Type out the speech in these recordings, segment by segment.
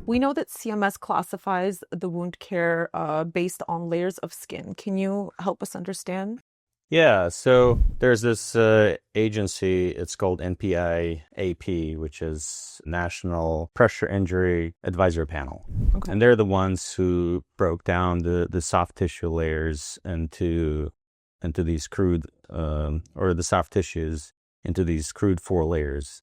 We know that CMS classifies the wound care based on layers of skin. Can you help us understand? Yeah, so there's this agency, it's called NPI-AP, which is National Pressure Injury Advisory Panel. Okay. And they're the ones who broke down the soft tissue layers into these crude, or the soft tissues into these crude 4 layers.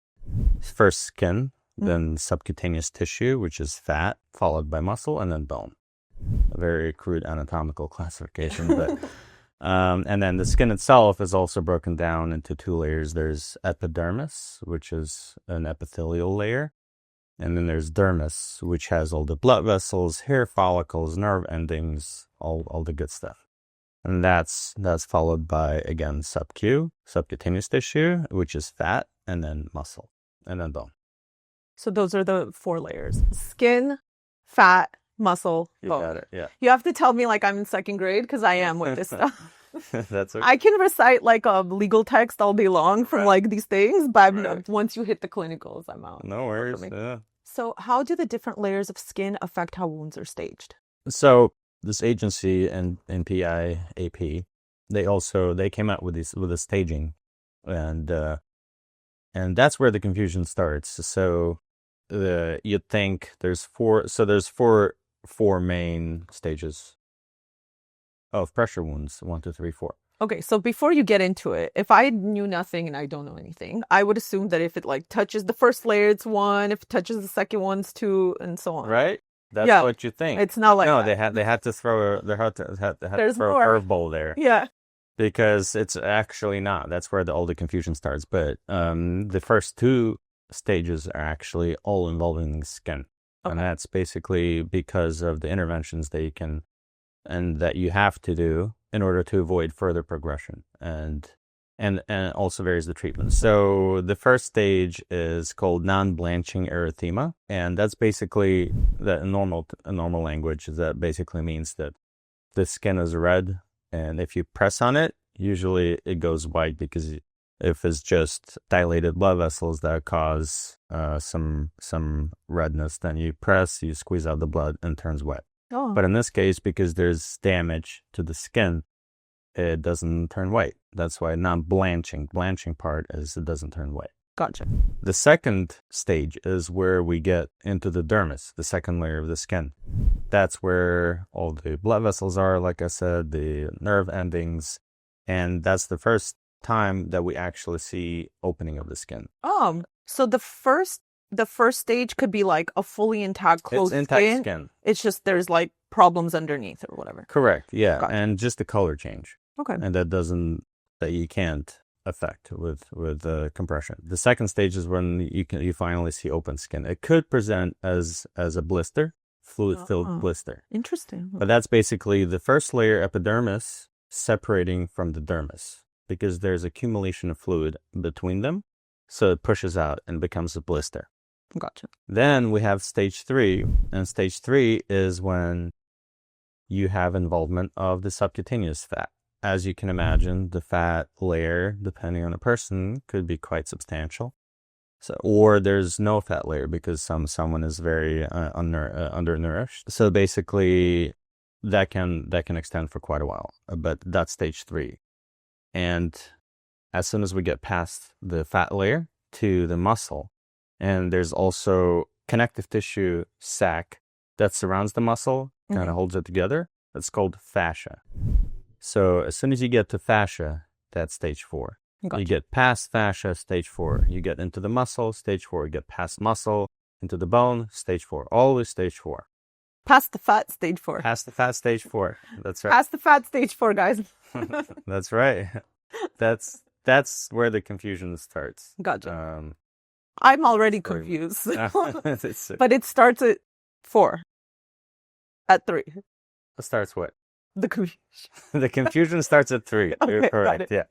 First skin, then subcutaneous tissue, which is fat, followed by muscle, and then bone. A very crude anatomical classification, but... and then the skin itself is also broken down into 2 layers. There's epidermis, which is an epithelial layer. And then there's dermis, which has all the blood vessels, hair follicles, nerve endings, all the good stuff. And that's followed by, again, subcutaneous tissue, which is fat, and then muscle, and then bone. So those are the 4 layers. Skin, fat, muscle, bone. You got it, yeah. You have to tell me like I'm in 2nd grade because I am with this stuff. That's okay. I can recite like a legal text all day long from like these things, but once you hit the clinicals, I'm out. No worries. Yeah. So how do the different layers of skin affect how wounds are staged? So this agency and NPI-AP, they came out with a staging, and that's where the confusion starts. So you'd think there's 4 main stages of pressure wounds: 1, 2, 3, 4. Okay, so before you get into it, if I knew nothing and I don't know anything, I would assume that if it like touches the first layer, it's 1. If it touches the second one, it's 2, and so on. Right? That's what you think. It's not like no. that. They had to throw a curveball there. Yeah. Because it's actually not. That's where all the confusion starts. But the first 2 stages are actually all involving the skin. Okay. And that's basically because of the interventions that you can and that you have to do in order to avoid further progression, and also varies the treatment. So the first stage is called non-blanching erythema, and that's basically that in normal language is that basically means that the skin is red, and if you press on it, usually it goes white, because if it's just dilated blood vessels that cause some redness, then you press, you squeeze out the blood, and it turns wet. Oh. But in this case, because there's damage to the skin, it doesn't turn white. That's why non-blanching. Blanching part is it doesn't turn white. Gotcha. The second stage is where we get into the dermis, the second layer of the skin. That's where all the blood vessels are, like I said, the nerve endings, and that's the first time that we actually see opening of the skin. So the first stage could be like a fully intact closed skin. It's just there's like problems underneath or whatever. Correct. Yeah. Gotcha. And just the color change. Okay. And that you can't affect with compression. The second stage is when you finally see open skin. It could present as a blister, fluid-filled blister. Interesting. But that's basically the first layer, epidermis, separating from the dermis, because there's accumulation of fluid between them. So it pushes out and becomes a blister. Gotcha. Then we have stage 3, and stage 3 is when you have involvement of the subcutaneous fat. As you can imagine, the fat layer, depending on a person, could be quite substantial. Or there's no fat layer because someone is very undernourished. So basically, that can extend for quite a while. But that's stage 3. And as soon as we get past the fat layer to the muscle, and there's also connective tissue sac that surrounds the muscle, kind of holds it together. That's called fascia. So as soon as you get to fascia, that's stage 4. Gotcha. You get past fascia, stage 4. You get into the muscle, stage 4. You get past muscle, into the bone, stage 4. Always stage 4. Past the fat, stage 4. Past the fat, stage 4. That's right. Past the fat, stage 4, guys. That's right. That's where the confusion starts. Gotcha. I'm already confused. But it starts at 4. At 3. It starts what? The confusion. The confusion starts at 3. Okay, You're correct. Yeah.